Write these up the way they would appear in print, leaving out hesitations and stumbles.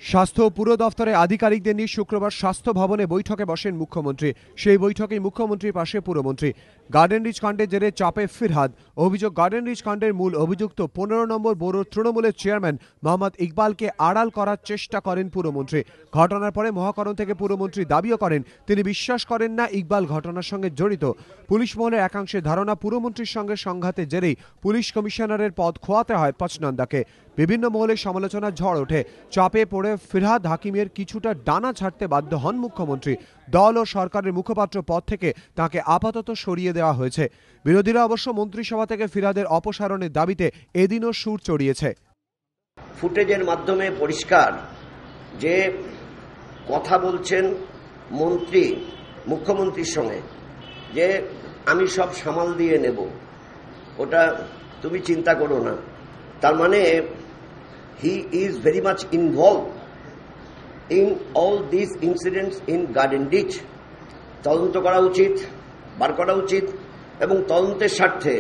স্বাস্থ্য ও পুর দফতরে আধিকারিকদের নিয়ে শুক্রবার স্বাস্থ্য ভবনে বৈঠকে বসেন মুখ্যমন্ত্রী। সেই বৈঠকে মুখ্যমন্ত্রীর পাশে পুরমন্ত্রী। গার্ডেন রিচ কাণ্ডের জেরে চাপে ফিরহাদ। অভিযোগ, গার্ডেন রিচ কাণ্ডের মূল অভিযুক্ত 15 নম্বর বোরোর তৃণমূলের চেয়ারম্যান মোহাম্মদ ইকবালকে আড়াল করার চেষ্টা করেন পুরমন্ত্রী। ঘটনার পরে মহাকরণ থেকে পুরমন্ত্রী দাবিও করেন তিনি বিশ্বাস করেন না ইকবাল ঘটনার সঙ্গে জড়িত। পুলিশ মহলের একাংশের ধারণা পুরমন্ত্রীর সঙ্গে সংঘাতের জেরেই পুলিশ কমিশনারের পদ খোয়াতে হয় পচনন্দাকে। বিভিন্ন মহলে সমালোচনার ঝড় ওঠে। চাপে পড়ে ফিরহাদ হাকিমের কিছুটা ডানা ছাড়তে বাধ্য হন মুখ্যমন্ত্রী। দল ও সরকারের মুখপাত্র পদ থেকে তাকে আপাতত সরিয়ে দেওয়া হয়েছে। বিরোধীরা অবশ্য মন্ত্রিসভা থেকে ফিরহাদের অপসারণের দাবিতে এদিনও সুর চড়িয়েছে। ফুটেজের মাধ্যমে পরিষ্কার যে কথা বলছেন মন্ত্রী মুখ্যমন্ত্রীর সঙ্গে যে আমি সব সামাল দিয়ে নেব, ওটা তুমি চিন্তা করো না। তার মানে he is very much involved in all these incidents in Garden Ditch. তদন্ত করা উচিত, বার করা উচিত, এবং তদন্তের স্বার্থে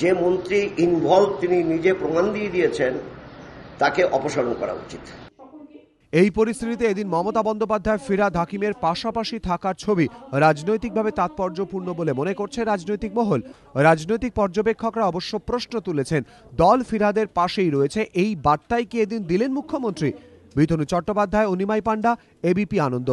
যে মন্ত্রী ইনভলভ তিনি নিজে প্রমাণ দিয়ে দিয়েছেন তাকে অপসারণ করা উচিত। এই পরিস্থিতিতে এদিন মমতা বন্দ্যোপাধ্যায় ফিরহাদ হাকিমের পাশাপাশি থাকার ছবি রাজনৈতিকভাবে তাৎপর্যপূর্ণ বলে মনে করছে রাজনৈতিক মহল। রাজনৈতিক পর্যবেক্ষকরা অবশ্য প্রশ্ন তুলেছেন, দল ফিরহাদের পাশেই রয়েছে, এই বার্তাই কি এদিন দিলেন মুখ্যমন্ত্রী? বিতনু চট্টোপাধ্যায়, অনিমাই পান্ডা, এবিপি আনন্দ।